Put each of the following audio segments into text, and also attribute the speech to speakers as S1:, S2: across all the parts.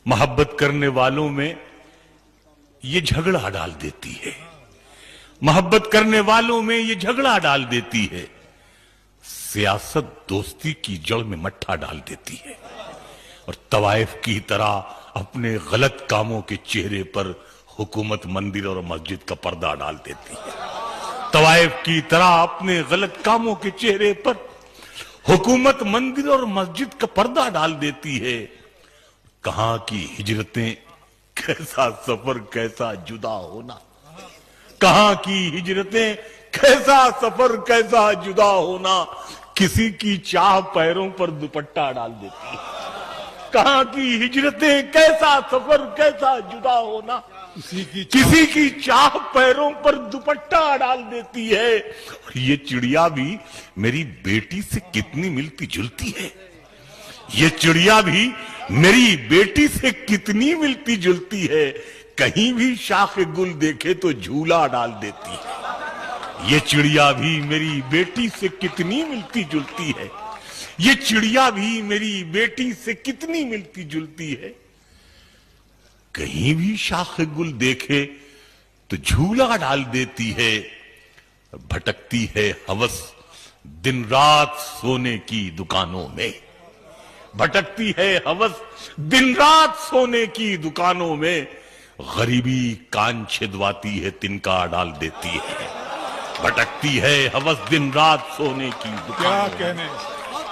S1: محبت کرنے والوں میں یہ جھگڑا ڈال دیتی ہے، محبت کرنے والوں میں یہ جھگڑا ڈال دیتی ہے، سیاست دوستی کی جڑ میں مٹھا ڈال دیتی ہے، اور طوائف کی طرح اپنے غلط کاموں کے چہرے پر حکومت مندر اور مسجد کا پردہ ڈال دیتی ہے، طوائف کی طرح اپنے غلط کاموں کے چہرے پر حکومت مندر اور مسجد کا پردہ ڈال دیتی ہے۔ کہاں کی ہجرتیں، کیسا سفر، کیسا جدا ہونا، کہاں کی ہجرتیں، کیسا سفر، کیسا جدا ہونا، کسی کی چاہ پیروں پر دوپٹہ ڈال دیتی ہے۔ کہاں کی ہجرتیں، کیسا سفر، کیسا جدا ہونا، کسی کی چاہ پیروں پر دوپٹہ ڈال دیتی ہے۔ اور یہ چڑیا بھی میری بیٹی سے کتنی ملتی جلتی ہے، یہ چڑیا بھی میری بیٹی سے کتنی ملتی جلتی ہے، کہیں بھی شاخ گل دیکھے تو جھولا ڈال دیتی ہے۔ یہ چڑیا بھی میری بیٹی سے کتنی ملتی جلتی ہے، یہ چڑیا بھی میری بیٹی سے کتنی ملتی جلتی ہے، کہیں بھی شاخ گل دیکھے تو جھولا ڈال دیتی ہے۔ بھٹکتی ہے ہوس دن رات سونے کی دکانوں میں، بھٹکتی ہے ہوس دن رات سونے کی دکانوں میں، غریبی کان چھدواتی ہے تنکا ڈال دیتی ہے۔ بھٹکتی ہے ہوس دن رات سونے کی دکانوں میں،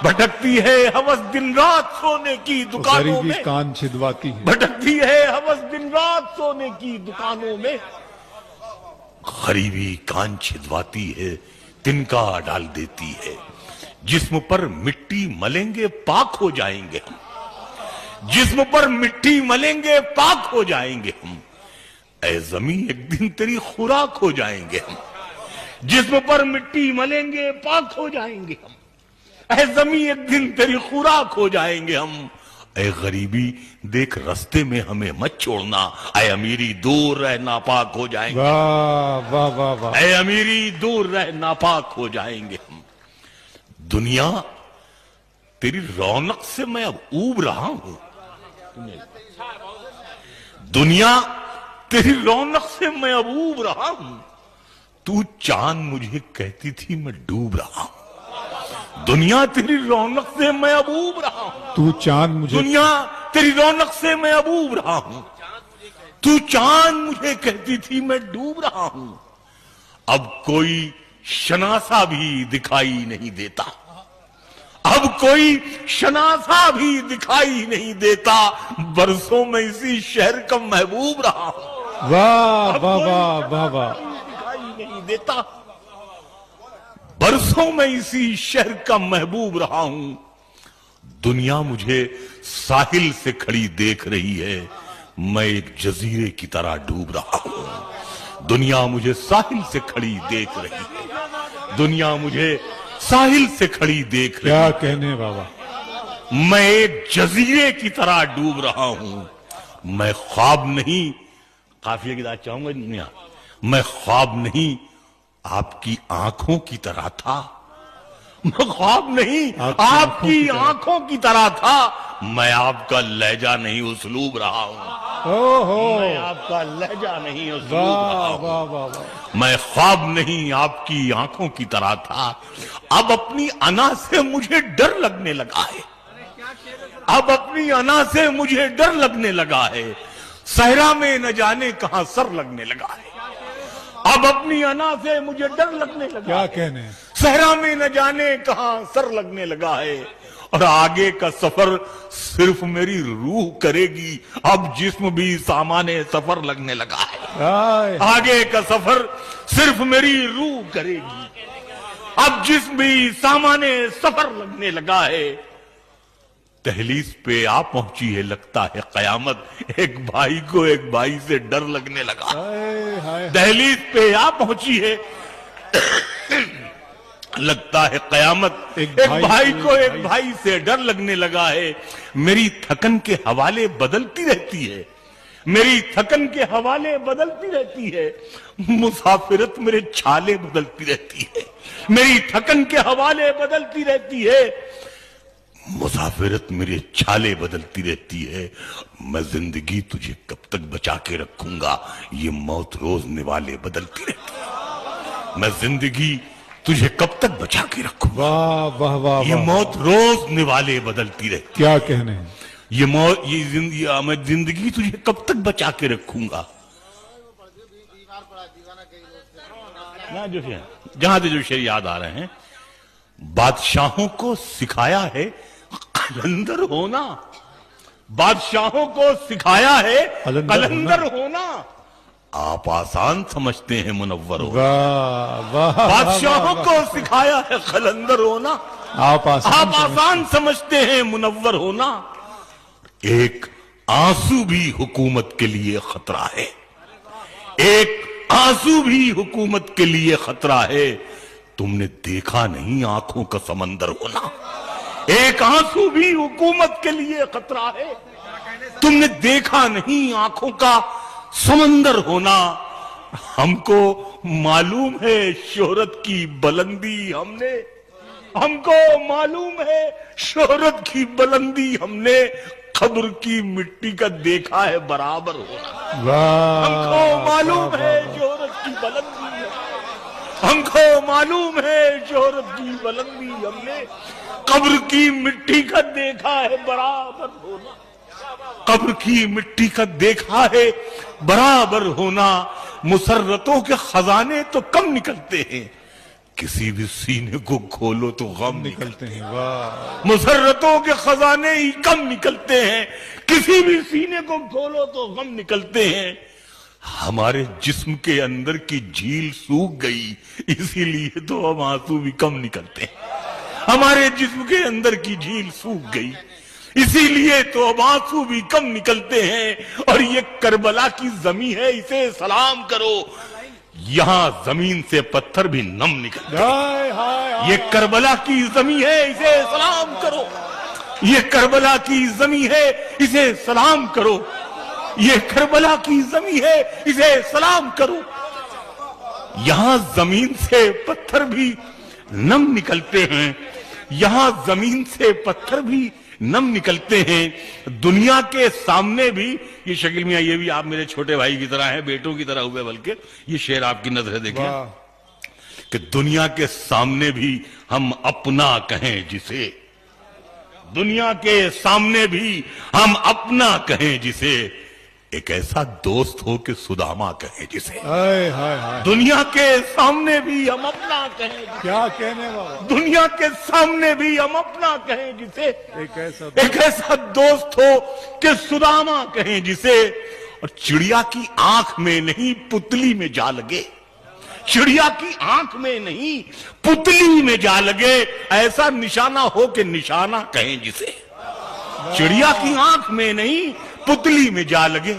S1: بھٹکتی ہے ہوس دن رات سونے کی دکانوں میں،
S2: کان چھدواتی ہے،
S1: بھٹکتی ہے ہوس دن رات سونے کی دکانوں میں، غریبی کان چھدواتی ہے تنکا ڈال دیتی ہے۔ جسم پر مٹی ملیں گے پاک ہو جائیں گے ہم، جسم پر مٹی ملیں گے پاک ہو جائیں گے ہم، اے زمین ایک دن تیری خوراک ہو جائیں گے ہم، جسم پر مٹی ملیں گے پاک ہو جائیں گے ہم، اے زمین ایک دن تیری خوراک ہو جائیں گے ہم، اے غریبی دیکھ رستے میں ہمیں مت چھوڑنا، اے امیری دور رہ ناپاک ہو جائیں گے،
S2: واہ واہ واہ واہ،
S1: اے امیری دور رہ ناپاک ہو جائیں گے ہم۔ دنیا تیری رونق سے میں اب اوب رہا ہوں، دنیا تیری رونق سے میں اب اوب رہا ہوں، تو چاند مجھے کہتی تھی میں ڈوب رہا ہوں، دنیا تیری رونق سے میں اب اوب رہا ہوں،
S2: تو چاند مجھے،
S1: دنیا تیری رونق سے میں اب اوب رہا ہوں، تو چاند مجھے کہتی تھی میں ڈوب رہا ہوں، اب کوئی شناسا بھی دکھائی نہیں دیتا، اب کوئی شناسا بھی دکھائی نہیں دیتا، برسوں میں اسی شہر کا محبوب رہا ہوں،
S2: واہ واہ واہ واہ واہ،
S1: دکھائی نہیں دیتا، برسوں میں اسی شہر کا محبوب رہا ہوں، دنیا مجھے ساحل سے کھڑی دیکھ رہی ہے، میں ایک جزیرے کی طرح ڈوب رہا ہوں، دنیا مجھے ساحل سے کھڑی دیکھ رہی ہے، دنیا مجھے ساحل سے کھڑی دیکھ رہی
S2: کیا
S1: ہے،
S2: کہنے بابا،
S1: میں ایک جزیرے کی طرح ڈوب رہا ہوں، میں خواب نہیں، قافیہ کی بات چاہوں گا دنیا، میں خواب نہیں آپ کی آنکھوں کی طرح تھا، میں خواب نہیں آپ کی آنکھوں کی طرح تھا، میں آپ کا لہجہ نہیں اسلوب رہا ہوں، میں آپ کا لہجہ نہیں اسلوب رہا ہوں،
S2: واہ واہ واہ،
S1: میں خواب نہیں آپ کی آنکھوں کی طرح تھا، اب اپنی انا سے مجھے ڈر لگنے لگا ہے، اب اپنی انا سے مجھے ڈر لگنے لگا ہے، صحرا میں نہ جانے کہاں سر لگنے لگا ہے، اب اپنی انا سے مجھے ڈر لگنے لگا
S2: کیا
S1: ہے،
S2: کہنے،
S1: صحرا میں نہ جانے کہاں سر لگنے لگا ہے، اور آگے کا سفر صرف میری روح کرے گی، اب جسم بھی سامان سفر لگنے لگا ہے،
S2: آئے،
S1: آگے کا سفر صرف میری روح کرے گی، اب جسم بھی سامان سفر لگنے لگا ہے، دہلیز پہ آ پہنچی ہے لگتا ہے قیامت، ایک بھائی کو ایک بھائی سے ڈر لگنے لگا،
S2: ہائے ہائے،
S1: دہلیز پہ آ پہنچی ہے لگتا ہے قیامت، ایک بھائی کو ایک بھائی سے ڈر لگنے لگا ہے، میری تھکن کے حوالے بدلتی رہتی ہے، میری تھکن کے حوالے بدلتی رہتی ہے، مسافرت میرے چھالے بدلتی رہتی ہے، میری تھکن کے حوالے بدلتی رہتی ہے، مسافرت میرے چھالے بدلتی رہتی ہے، میں زندگی تجھے کب تک بچا کے رکھوں گا، یہ موت روز نوالے بدلتی رہتی ہے، میں زندگی تجھے کب تک بچا کے رکھوں گا،
S2: واہ واہ واہ
S1: یہ
S2: واہ،
S1: موت روز نوالے بدلتی رہتی ہے،
S2: کیا کہنے ہیں؟
S1: یہ موت میں زندگی تجھے کب تک بچا کے رکھوں گا۔ جہاں سے جو شعر یاد آ رہے ہیں، بادشاہوں کو سکھایا ہے قلندر ہونا، بادشاہوں کو سکھایا ہے قلندر ہونا، آپ آسان سمجھتے ہیں منور ہونا،
S2: واہ واہ،
S1: بادشاہوں کو سکھایا ہے قلندر ہونا،
S2: آپ
S1: آسان سمجھتے ہیں منور ہونا، ایک آنسو بھی حکومت کے لیے خطرہ ہے، ایک آنسو بھی حکومت کے لیے خطرہ ہے، تم نے دیکھا نہیں آنکھوں کا سمندر ہونا، ایک آنسو بھی حکومت کے لیے خطرہ ہے، تم نے دیکھا نہیں آنکھوں کا سمندر ہونا، ہم کو معلوم ہے شہرت کی بلندی ہم کو معلوم ہے شہرت کی بلندی، ہم نے قبر کی مٹی کا دیکھا ہے برابر ہونا، ہم کو معلوم ہے شہرت کی بلندی، ہم کو معلوم ہے شہرت کی بلندی، ہم نے قبر کی مٹی کا دیکھا ہے برابر ہونا، قبر کی مٹی کا دیکھا ہے برابر ہونا، مسرتوں کے خزانے تو کم نکلتے ہیں، کسی بھی سینے کو کھولو تو غم نکلتے ہیں،
S2: واہ،
S1: مسرتوں کے خزانے ہی کم نکلتے ہیں، کسی بھی سینے کو کھولو تو غم نکلتے ہیں، ہمارے جسم کے اندر کی جھیل سوکھ گئی اسی لیے تو ہم آنسو بھی کم نکلتے ہیں، ہمارے جسم کے اندر کی جھیل سوکھ گئی اسی لیے تو اب آنسو بھی کم نکلتے ہیں، اور یہ کربلا کی زمین ہے اسے سلام کرو، یہاں زمین سے پتھر بھی نم نکلتے ہیں، یہ کربلا کی زمین ہے اسے سلام کرو، یہ کربلا کی زمین ہے اسے سلام کرو، یہ کربلا کی زمین ہے اسے سلام کرو، یہاں زمین سے پتھر بھی نم نکلتے ہیں، یہاں زمین سے پتھر بھی نم نکلتے ہیں، دنیا کے سامنے بھی، یہ شکیل میاں یہ بھی آپ میرے چھوٹے بھائی کی طرح ہیں، بیٹوں کی طرح ہوئے، بلکہ یہ شعر آپ کی نظر دیکھیں کہ دنیا کے سامنے بھی ہم اپنا کہیں جسے، دنیا کے سامنے بھی ہم اپنا کہیں جسے، ایک ایسا دوست ہو کہ سداما کہیں جسے، دنیا کے سامنے بھی ہم اپنا کہیں جسے،
S2: کیا کہنے بابا،
S1: دنیا کے سامنے بھی ہم اپنا کہیں جسے، ایک ایسا دوست ہو کہ سداما کہیں جسے، اور چڑیا کی آنکھ میں نہیں پتلی میں جا لگے، چڑیا کی آنکھ میں نہیں پتلی میں جا لگے، ایسا نشانہ ہو کہ نشانہ کہیں جسے، چڑیا کی آنکھ میں نہیں پتلی میں جا لگے،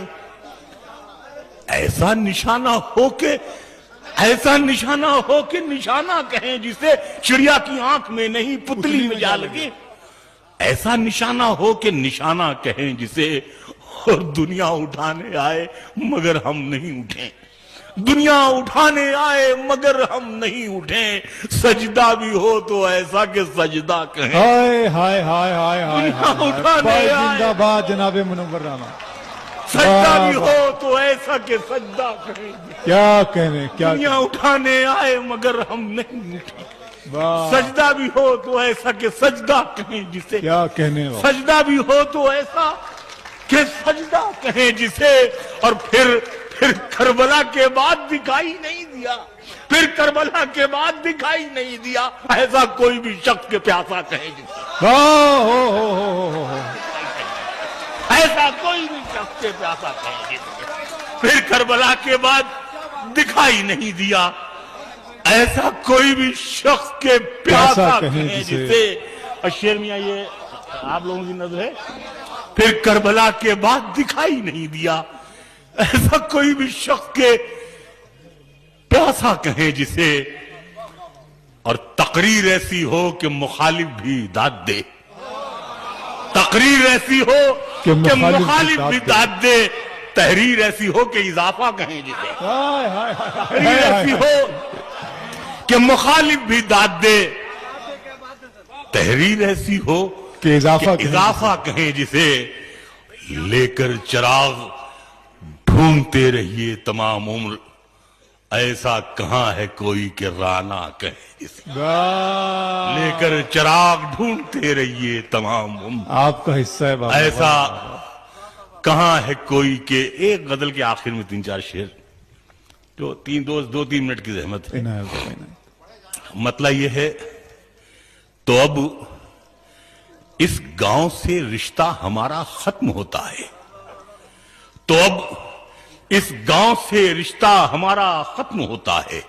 S1: ایسا نشانہ ہو کہ نشانہ کہیں جسے، چڑیا کی آنکھ میں نہیں پتلی میں جا لگے، ایسا نشانہ ہو کہ نشانہ کہیں جسے، اور دنیا اٹھانے آئے مگر ہم نہیں اٹھیں، دنیا اٹھانے آئے مگر ہم نہیں اٹھیں، سجدہ بھی ہو تو ایسا کہ سجدہ کہیں،
S2: ہائے ہائے ہائے ہائے ہائے،
S1: اٹھانے آئے
S2: زندہ باد جناب منور رانا،
S1: سجدہ بھی ہو تو ایسا کہ سجدہ کہیں،
S2: کیا کہنے، کیا
S1: دنیا اٹھانے آئے مگر ہم نہیں اٹھیں،
S2: واہ،
S1: سجدہ بھی ہو تو ایسا کہ سجدہ کہیں جسے،
S2: کیا کہنے بابا،
S1: سجدہ بھی ہو تو ایسا کہ سجدہ کہیں جسے، اور پھر کربلا کے بعد دکھائی نہیں دیا، پھر کربلا کے بعد دکھائی نہیں دیا، ایسا کوئی بھی شخص کے پیاسا کہیں جسے، ایسا کوئی بھی شخص کے پیاسا کہیں جسے، پھر کربلا کے بعد دکھائی نہیں دیا، ایسا کوئی بھی شخص کے پیاسا کہیں جسے، اور شیر میاں یہ آپ لوگوں کی نظر ہے، پھر کربلا کے بعد دکھائی نہیں دیا، ایسا کوئی بھی شخص کے پیاسا کہیں جسے، اور تقریر ایسی ہو کہ مخالف بھی داد دے، تقریر ایسی ہو کہ مخالف بھی داد دے، تحریر ایسی ہو کہ اضافہ کہیں جسے، تحریر ایسی ہو کہ مخالف بھی داد دے، تحریر ایسی ہو
S2: کہ اضافہ
S1: کہ اضافہ کہیں جسے لے کر چراغ ڈھونڈتے رہیے تمام عمر، ایسا کہاں ہے کوئی کہ رانا کہے جسے
S2: واہ
S1: لے کر چراغ ڈھونڈتے رہیے تمام عمر،
S2: آپ کا حصہ ہے بابا
S1: ایسا کہاں ہے کوئی کہ ایک غزل کے آخر میں 3-4 شعر جو 2-3 منٹ کی زحمت ہے، مطلب یہ ہے تو اب اس گاؤں سے رشتہ ہمارا ختم ہوتا ہے، تو اب اس گاؤں سے رشتہ ہمارا ختم ہوتا ہے،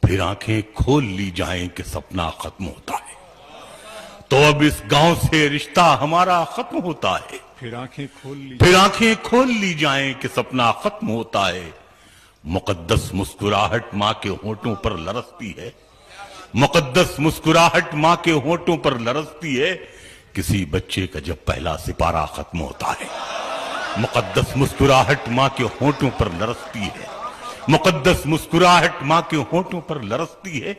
S1: پھر آنکھیں کھول لی جائیں کہ سپنا ختم ہوتا ہے، تو اب اس گاؤں سے رشتہ ہمارا ختم ہوتا ہے،
S2: پھر آنکھیں کھول لی
S1: پھر آنکھیں کھول لی جائیں کہ سپنا ختم ہوتا ہے، مقدس مسکراہٹ ماں کے ہونٹوں پر لرزتی ہے، مقدس مسکراہٹ ماں کے ہونٹوں پر لرزتی ہے، کسی بچے کا جب پہلا سپارہ ختم ہوتا ہے، مقدس مسکراہٹ ماں کے ہونٹوں پر لرزتی ہے، مقدس مسکراہٹ ماں کے ہونٹوں پر لرزتی ہے،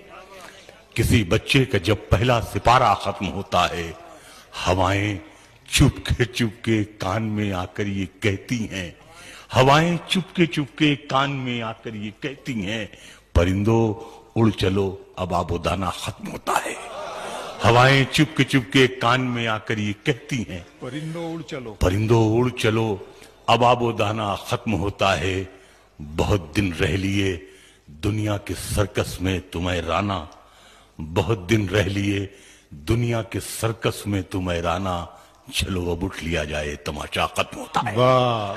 S1: کسی بچے کا جب پہلا سپارہ ختم ہوتا ہے، ہوائیں چپ کے کان میں آ کر یہ کہتی ہیں، ہوائیں چپ کے کان میں آ کر یہ کہتی ہیں، پرندوں اڑ چلو اب آب و دانہ ختم ہوتا ہے، ہوائیں چپ کے کان میں آ کر یہ کہتی ہیں،
S2: پرندوں اڑ چلو
S1: پرندوں اڑ چلو اب آب و دانہ ختم ہوتا ہے، بہت دن رہ لیے دنیا کے سرکس میں تمہیں رانا، بہت دن رہ لیے دنیا کے سرکس میں تمہیں رانا، چلو اب اٹھ لیا جائے تماشا ختم ہوتا ہے۔
S2: واہ